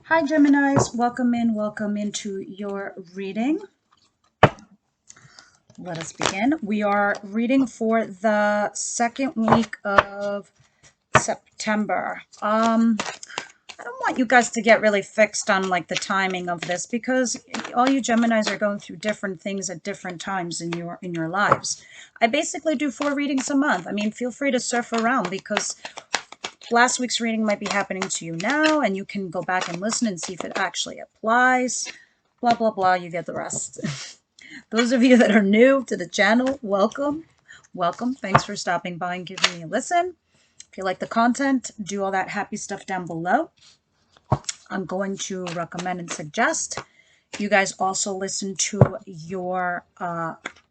Hi, Geminis. Welcome into your reading. Let us begin. We are reading for the second week of September. I don't want you guys to get really fixed on like the timing of this because all you Geminis are going through different things at different times in your lives. I basically do 4 readings a month. I mean, feel free to surf around because last week's reading might be happening to you now, and you can go back and listen and see if it actually applies. Blah, blah, blah. You get the rest. Those of you that are new to the channel, welcome. Welcome. Thanks for stopping by and giving me a listen. If you like the content, do all that happy stuff down below. I'm going to recommend and suggest you guys also listen to your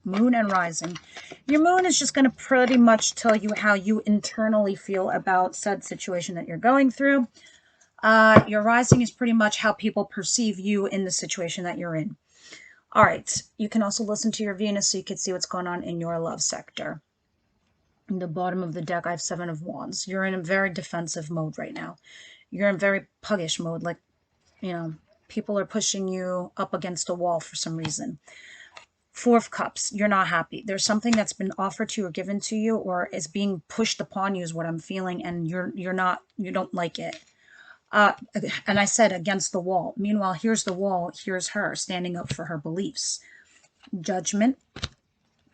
moon and rising. Your moon is just going to pretty much tell you how you internally feel about said situation that you're going through. Your rising is pretty much how people perceive you in the situation that you're in. All right, you can also listen to your Venus so you can see what's going on in your love sector. In the bottom of the deck, I have 7 of Wands. You're in a very defensive mode right now. You're in very puggish mode, like, you know, people are pushing you up against a wall for some reason. 4 of Cups, you're not happy. There's something that's been offered to you or given to you or is being pushed upon you is what I'm feeling, and you don't like it. And I said against the wall. Meanwhile, here's the wall. Here's her standing up for her beliefs. Judgment,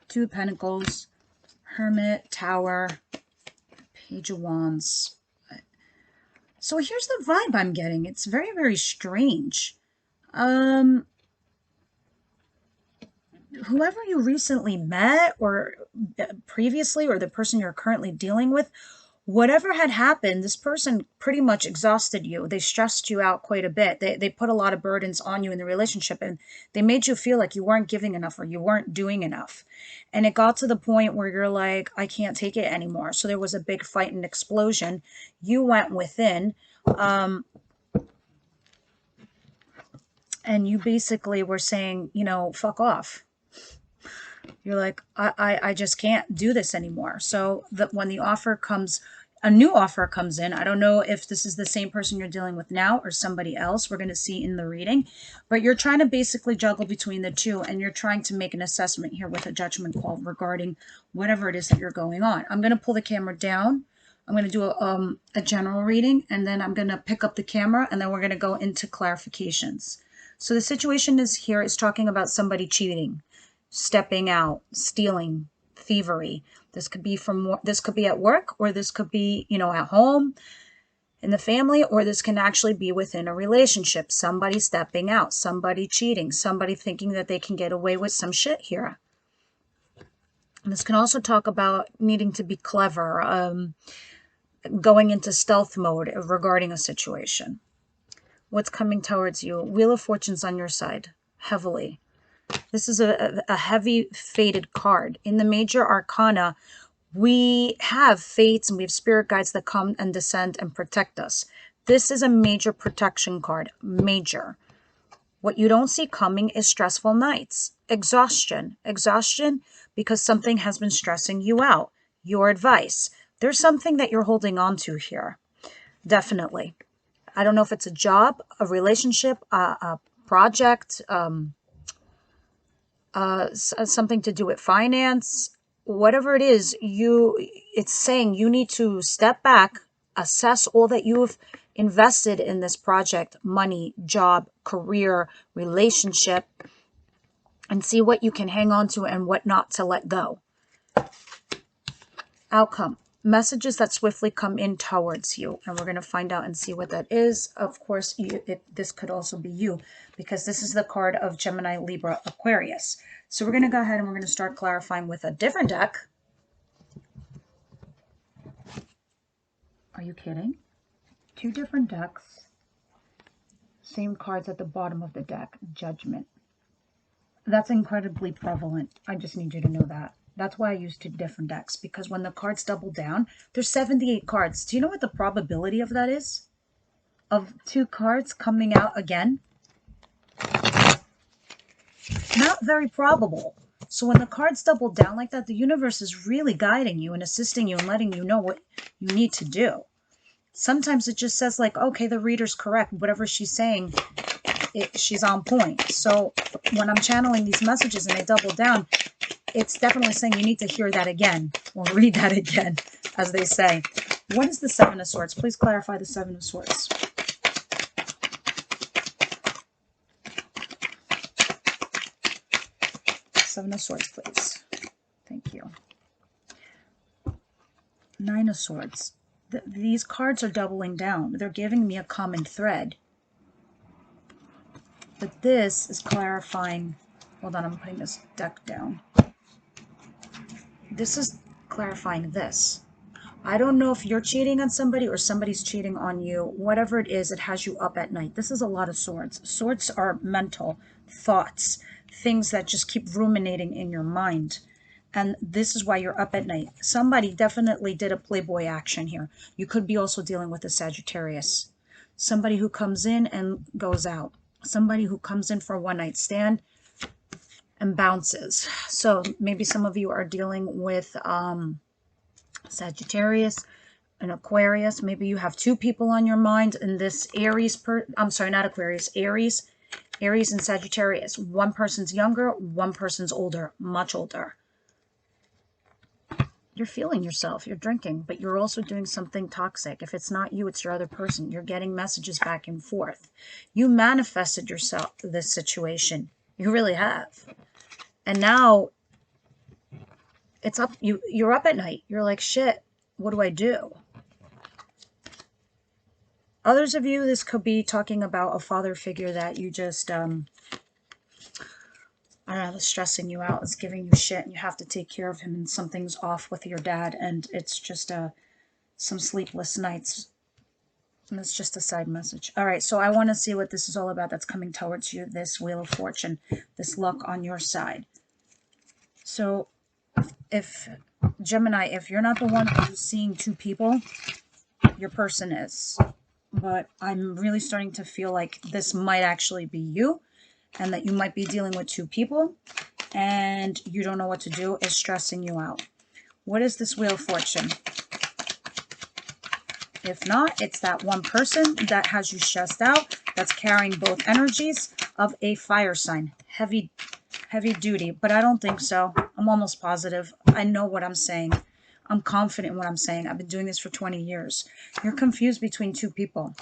2 of Pentacles, Hermit, Tower, Page of Wands. So here's the vibe I'm getting. It's very, very strange. Whoever you recently met or previously, or the person you're currently dealing with, whatever had happened, this person pretty much exhausted you. They stressed you out quite a bit. They put a lot of burdens on you in the relationship, and they made you feel like you weren't giving enough or you weren't doing enough. And it got to the point where you're like, I can't take it anymore. So there was a big fight and explosion. You went within, and you basically were saying, you know, fuck off. You're like, I just can't do this anymore. So that when the offer comes, a new offer comes in. I don't know if this is the same person you're dealing with now or somebody else. We're going to see in the reading. But you're trying to basically juggle between the two, and you're trying to make an assessment here with a judgment call regarding whatever it is that you're going on. I'm going to pull the camera down. I'm going to do a general reading, and then I'm going to pick up the camera, and then we're going to go into clarifications. So the situation is talking about somebody cheating, stepping out, stealing, thievery. This could be at work, or this could be, you know, at home, in the family, or this can actually be within a relationship. Somebody stepping out, somebody cheating, somebody thinking that they can get away with some shit here. And this can also talk about needing to be clever, going into stealth mode regarding a situation. What's coming towards you? Wheel of Fortune's on your side, heavily. This is a heavy fated card. In the major arcana, we have fates and we have spirit guides that come and descend and protect us. This is a major protection card. Major. What you don't see coming is stressful nights. Exhaustion. Exhaustion because something has been stressing you out. Your advice. There's something that you're holding on to here. Definitely. I don't know if it's a job, a relationship, a project, something to do with finance, whatever it is, it's saying you need to step back, assess all that you've invested in this project, money, job, career, relationship, and see what you can hang on to and what not to let go. Outcome. Messages that swiftly come in towards you, and we're going to find out and see what that is. Of course, this could also be you, because this is the card of Gemini, Libra, Aquarius. So we're going to go ahead and we're going to start clarifying with a different deck. Are you kidding? 2 different decks, same cards at the bottom of the deck. Judgment. That's incredibly prevalent. I just need you to know that. That's why I use 2 different decks, because when the cards double down, there's 78 cards. Do you know what the probability of that is? Of 2 cards coming out again? Not very probable. So when the cards double down like that, the universe is really guiding you and assisting you and letting you know what you need to do. Sometimes it just says like, okay, the reader's correct. Whatever she's saying, she's on point. So when I'm channeling these messages and they double down, it's definitely saying you need to hear that again or read that again, as they say. What is the Seven of Swords? Please clarify the Seven of Swords. Seven of Swords, please. Thank you. Nine of Swords. These cards are doubling down. They're giving me a common thread. But this is clarifying. Hold on, I'm putting this deck down. This is clarifying this. I don't know if you're cheating on somebody or somebody's cheating on you. Whatever it is, it has you up at night. This is a lot of swords. Swords are mental thoughts, things that just keep ruminating in your mind. And this is why you're up at night. Somebody definitely did a playboy action here. You could be also dealing with a Sagittarius. Somebody who comes in and goes out. Somebody who comes in for a one-night stand and bounces. So maybe some of you are dealing with Sagittarius and Aquarius. Maybe you have two people on your mind in this Aries. I'm sorry, not Aquarius. Aries and Sagittarius. One person's younger, one person's older, much older. You're feeling yourself, you're drinking, but you're also doing something toxic. If it's not you, it's your other person. You're getting messages back and forth. You manifested yourself this situation. You really have. And now it's up, you're up at night. You're like, shit, what do I do? Others of you, this could be talking about a father figure that you just, I don't know, that's stressing you out. It's giving you shit and you have to take care of him and something's off with your dad and it's just some sleepless nights. And it's just a side message. All right, so I want to see what this is all about that's coming towards you, this Wheel of Fortune, this luck on your side. So if, Gemini, if you're not the one who's seeing two people, your person is. But I'm really starting to feel like this might actually be you. And that you might be dealing with two people and you don't know what to do, is stressing you out. What is this Wheel of Fortune? If not, it's that one person that has you stressed out, that's carrying both energies of a fire sign. Heavy duty, but I don't think so. I'm almost positive. I know what I'm saying. I'm confident in what I'm saying. I've been doing this for 20 years. You're confused between two people.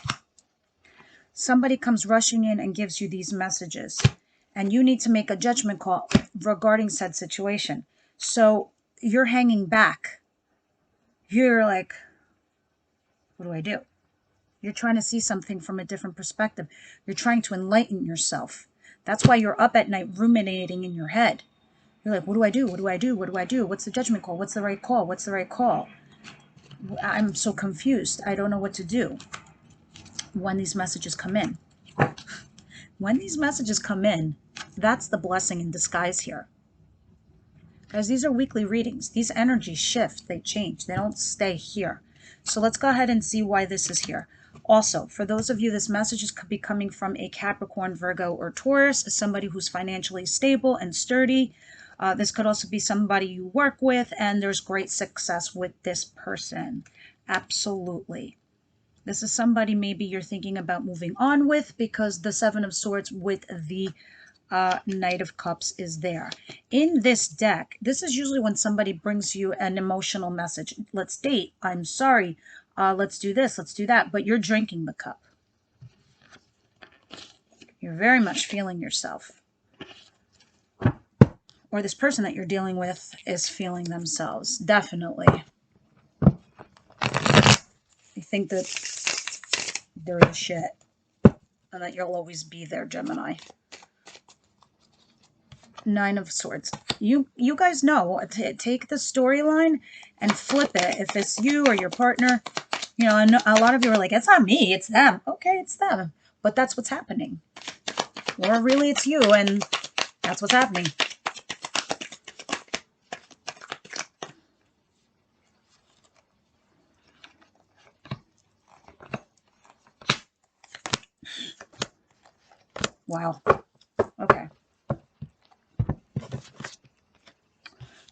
Somebody comes rushing in and gives you these messages, and you need to make a judgment call regarding said situation. So you're hanging back. You're like, what do I do? You're trying to see something from a different perspective. You're trying to enlighten yourself. That's why you're up at night ruminating in your head. You're like, what do I do? What do I do? What do I do? What's the judgment call? What's the right call? What's the right call? I'm so confused. I don't know what to do. When these messages come in. When these messages come in, that's the blessing in disguise here. Guys, these are weekly readings. These energies shift, they change, they don't stay here. So let's go ahead and see why this is here. Also, for those of you, this message could be coming from a Capricorn, Virgo, or Taurus, somebody who's financially stable and sturdy. This could also be somebody you work with, and there's great success with this person. Absolutely. This is somebody maybe you're thinking about moving on with because the Seven of Swords with the Knight of Cups is there. In this deck, this is usually when somebody brings you an emotional message. Let's date. I'm sorry. Let's do this. Let's do that. But you're drinking the cup. You're very much feeling yourself. Or this person that you're dealing with is feeling themselves. Definitely. You think that they're the shit and that you'll always be there, Gemini. Nine of Swords. You guys know, take the storyline and flip it. If it's you or your partner, you know, and a lot of you are like, it's not me, it's them. Okay, it's them. But that's what's happening. Or really it's you and that's what's happening. Wow. Okay.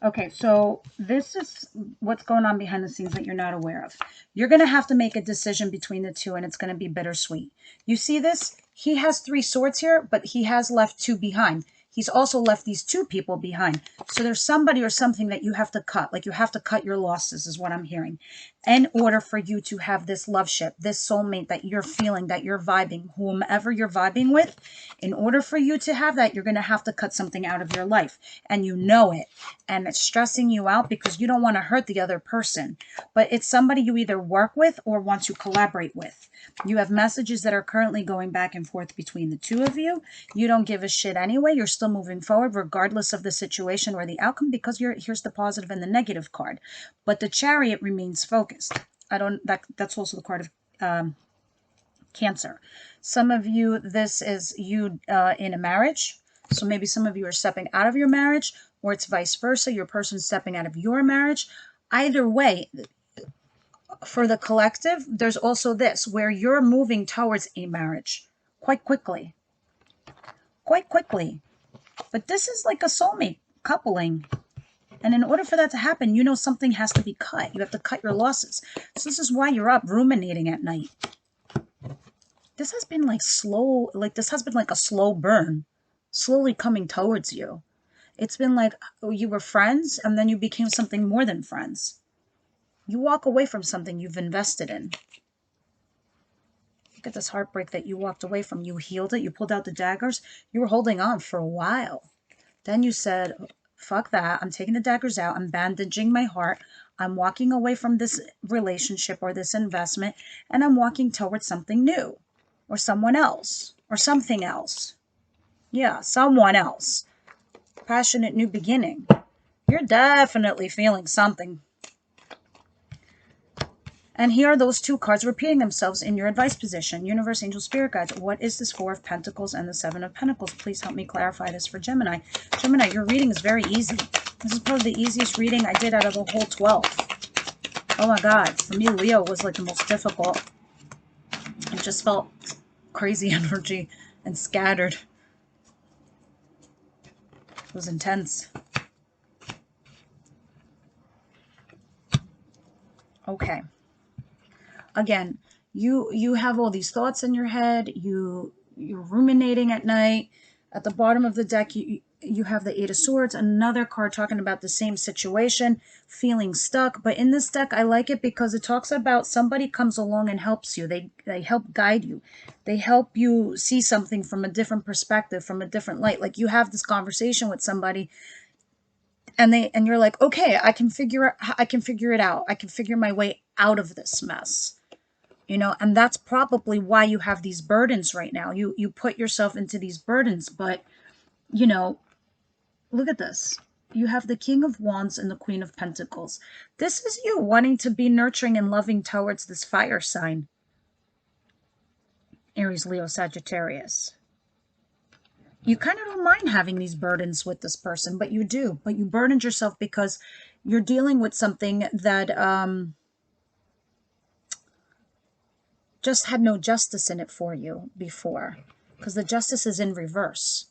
Okay, so this is what's going on behind the scenes that you're not aware of. You're going to have to make a decision between the two, and it's going to be bittersweet. You see this? He has 3 swords here, but he has left 2 behind. He's also left these 2 people behind. So there's somebody or something that you have to cut. Like you have to cut your losses is what I'm hearing. In order for you to have this love ship, this soulmate that you're feeling, that you're vibing, whomever you're vibing with, in order for you to have that, you're going to have to cut something out of your life. And you know it. And it's stressing you out because you don't want to hurt the other person. But it's somebody you either work with or want to collaborate with. You have messages that are currently going back and forth between the 2 of you. You don't give a shit anyway. You're still moving forward regardless of the situation or the outcome, because here's the positive and the negative card. But the Chariot remains focused. That's also the card of Cancer. Some of you, this is you in a marriage. So maybe some of you are stepping out of your marriage, or it's vice versa. Your person's stepping out of your marriage. Either way, for the collective, there's also this, where you're moving towards a marriage quite quickly. Quite quickly. But this is like a soulmate coupling. And in order for that to happen, you know something has to be cut. You have to cut your losses. So this is why you're up ruminating at night. This has been like slow, like this has been like a slow burn, slowly coming towards you. It's been like you were friends and then you became something more than friends. You walk away from something you've invested in. Look at this heartbreak that you walked away from. You healed it. You pulled out the daggers. You were holding on for a while. Then you said, fuck that. I'm taking the daggers out. I'm bandaging my heart. I'm walking away from this relationship or this investment, and I'm walking towards something new or someone else or something else. Yeah, someone else. Passionate new beginning. You're definitely feeling something. And here are those 2 cards repeating themselves in your advice position. Universe, angel, spirit guides. What is this 4 of Pentacles and the 7 of Pentacles? Please help me clarify this for Gemini. Gemini, your reading is very easy. This is probably the easiest reading I did out of the whole 12. Oh my God. For me, Leo was like the most difficult. It just felt crazy energy and scattered. It was intense. Okay. Again, you have all these thoughts in your head. You're ruminating at night. At the bottom of the deck, you have the 8 of Swords, another card talking about the same situation, feeling stuck. But in this deck, I like it because it talks about somebody comes along and helps you. They help guide you. They help you see something from a different perspective, from a different light. Like you have this conversation with somebody, and you're like, okay, I can figure it out. I can figure my way out of this mess. You know, and that's probably why you have these burdens right now. You put yourself into these burdens, but, you know, look at this. You have the King of Wands and the Queen of Pentacles. This is you wanting to be nurturing and loving towards this fire sign. Aries, Leo, Sagittarius. You kind of don't mind having these burdens with this person, but you do. But you burdened yourself because you're dealing with something that just had no justice in it for you before, because the justice is in reverse.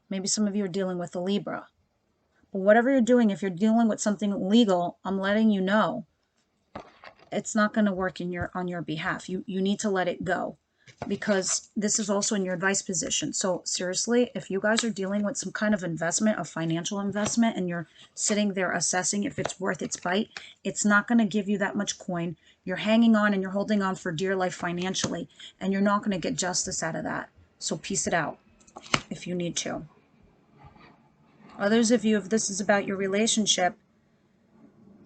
Maybe some of you are dealing with a Libra. But whatever you're doing, if you're dealing with something legal, I'm letting you know it's not going to work on your behalf. You need to let it go, because this is also in your advice position. So seriously, if you guys are dealing with some kind of investment, a financial investment, and you're sitting there assessing if it's worth its bite, it's not going to give you that much coin. You're hanging on and you're holding on for dear life financially, and you're not going to get justice out of that. So piece it out if you need to. Others of you, if this is about your relationship,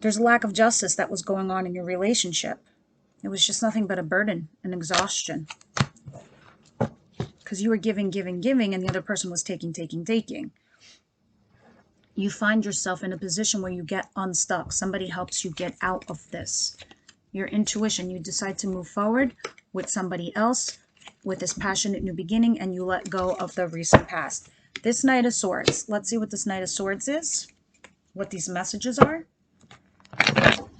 there's a lack of justice that was going on in your relationship. It was just nothing but a burden and exhaustion. Because you were giving, and the other person was taking. You find yourself in a position where you get unstuck. Somebody helps you get out of this. Your intuition, you decide to move forward with somebody else, with this passionate new beginning, and you let go of the recent past. This Knight of Swords. Let's see what this Knight of Swords is, what these messages are.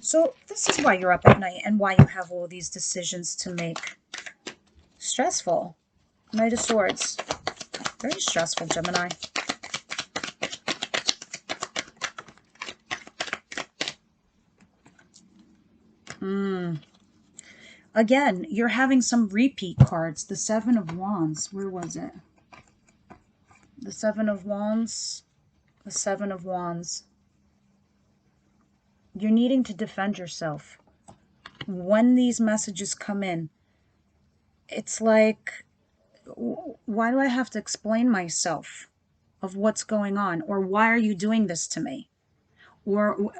So this is why you're up at night and why you have all these decisions to make. Stressful. Knight of Swords. Very stressful, Gemini. Again, you're having some repeat cards. The Seven of Wands. Where was it? The Seven of Wands. The Seven of Wands. You're needing to defend yourself. When these messages come in, it's like, why do I have to explain myself of what's going on? Or why are you doing this to me? Or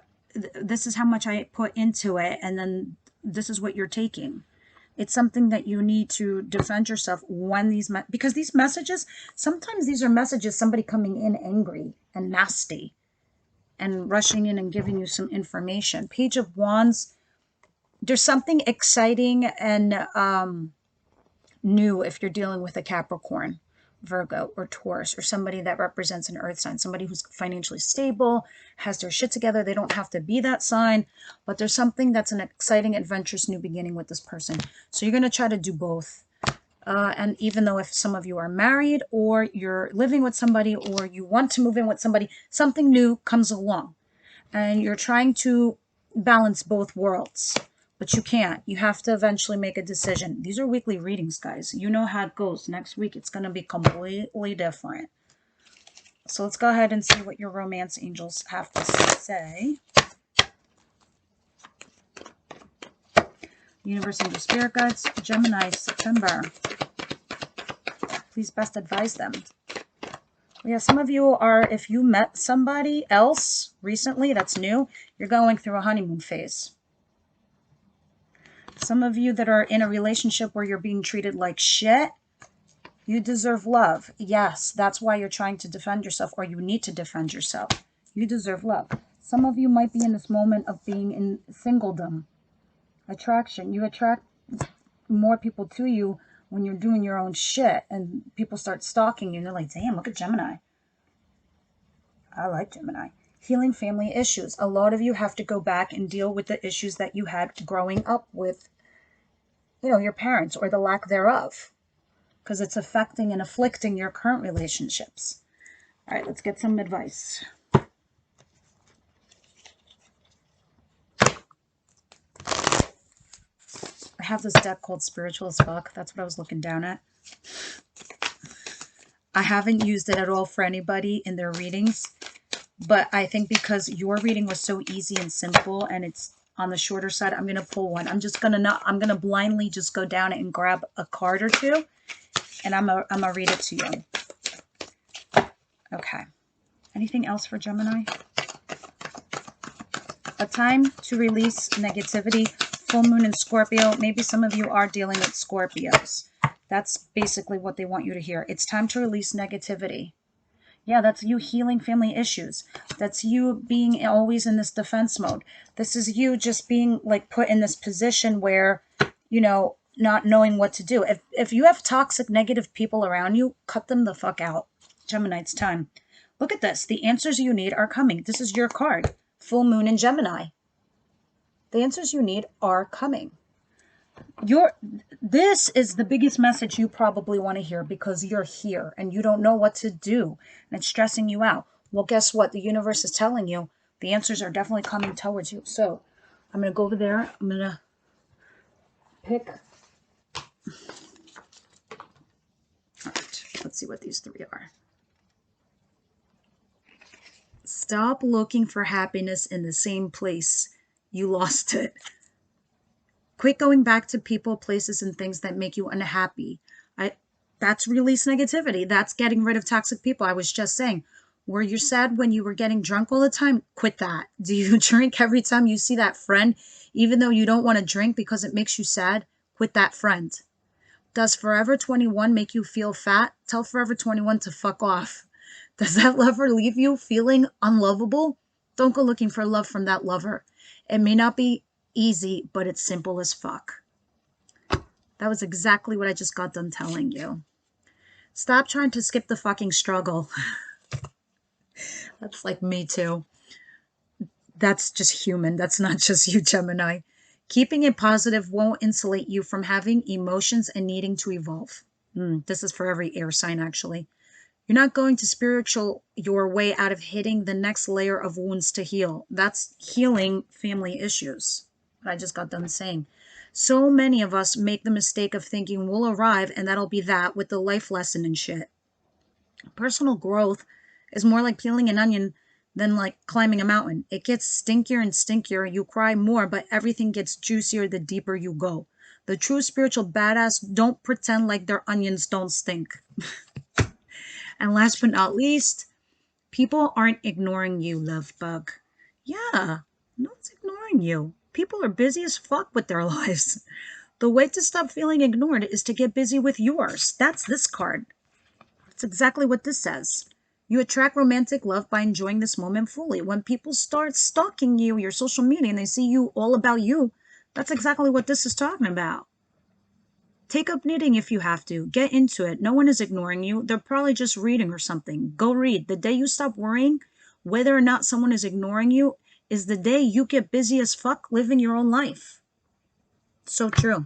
this is how much I put into it, and then this is what you're taking. It's something that you need to defend yourself when because these messages, sometimes these are messages, somebody coming in angry and nasty and rushing in and giving you some information. Page of Wands, there's something exciting and new if you're dealing with a Capricorn, Virgo, or Taurus, or somebody that represents an earth sign, somebody who's financially stable, has their shit together. They don't have to be that sign, but there's something that's an exciting, adventurous new beginning with this person. So you're going to try to do both. And even though if some of you are married, or you're living with somebody, or you want to move in with somebody, something new comes along. And you're trying to balance both worlds. But you can't. You have to eventually make a decision. These are weekly readings, guys. You know how it goes. Next week, it's going to be completely different. So let's go ahead and see what your romance angels have to say. Universe, angel, spirit guides, Gemini, September. Please best advise them. Yeah, some of you are, if you met somebody else recently that's new, you're going through a honeymoon phase. Some of you that are in a relationship where you're being treated like shit, you deserve love. Yes, that's why you're trying to defend yourself, or you need to defend yourself. You deserve love. Some of you might be in this moment of being in singledom. Attraction. You attract more people to you when you're doing your own shit, and people start stalking you, and they're like, damn, look at Gemini. I like Gemini. Healing family issues. A lot of you have to go back and deal with the issues that you had growing up with, your parents, or the lack thereof, because it's affecting and afflicting your current relationships. All right, let's get some advice. I have this deck called Spiritual as Fuck. That's what I was looking down at. I haven't used it at all for anybody in their readings, but I think because your reading was so easy and simple, and it's on the shorter side, I'm going to pull one. I'm going to blindly just go down it and grab a card or two, and I'm going to read it to you. Okay. Anything else for Gemini? A time to release negativity. Full moon in Scorpio. Maybe some of you are dealing with Scorpios. That's basically what they want you to hear. It's time to release negativity. Yeah, that's you healing family issues. That's you being always in this defense mode. This is you just being like put in this position where, not knowing what to do. If you have toxic, negative people around you, cut them the fuck out. Gemini, it's time. Look at this. The answers you need are coming. This is your card. Full moon in Gemini. The answers you need are coming. This is the biggest message you probably want to hear, because you're here and you don't know what to do and it's stressing you out. Well, guess what? The universe is telling you the answers are definitely coming towards you. So I'm going to go over there. I'm going to pick. All right, let's see what these three are. Stop looking for happiness in the same place you lost it. Quit going back to people, places, and things that make you unhappy. That's release negativity. That's getting rid of toxic people. I was just saying, were you sad when you were getting drunk all the time? Quit that. Do you drink every time you see that friend, even though you don't want to drink because it makes you sad? Quit that friend. Does Forever 21 make you feel fat? Tell Forever 21 to fuck off. Does that lover leave you feeling unlovable? Don't go looking for love from that lover. It may not be easy, but it's simple as fuck. That was exactly what I just got done telling you. Stop trying to skip the fucking struggle. That's like me too. That's just human. That's not just you, Gemini. Keeping it positive won't insulate you from having emotions and needing to evolve. This is for every air sign, actually. You're not going to spiritual your way out of hitting the next layer of wounds to heal. That's healing family issues. what I just got done saying. So many of us make the mistake of thinking we'll arrive and that'll be that with the life lesson and shit. Personal growth is more like peeling an onion than like climbing a mountain. It gets stinkier and stinkier. You cry more, but everything gets juicier the deeper you go. The true spiritual badass don't pretend like their onions don't stink. And last but not least, people aren't ignoring you, love bug. Yeah, no one's ignoring you. People are busy as fuck with their lives. The way to stop feeling ignored is to get busy with yours. That's this card. That's exactly what this says. You attract romantic love by enjoying this moment fully. When people start stalking you, your social media, and they see you all about you, that's exactly what this is talking about. Take up knitting if you have to. Get into it. No one is ignoring you. They're probably just reading or something. Go read. The day you stop worrying whether or not someone is ignoring you is the day you get busy as fuck living your own life. So true.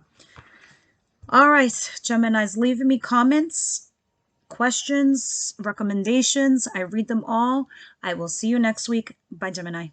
All right, Geminis, leave me comments, questions, recommendations. I read them all. I will see you next week. Bye, Gemini.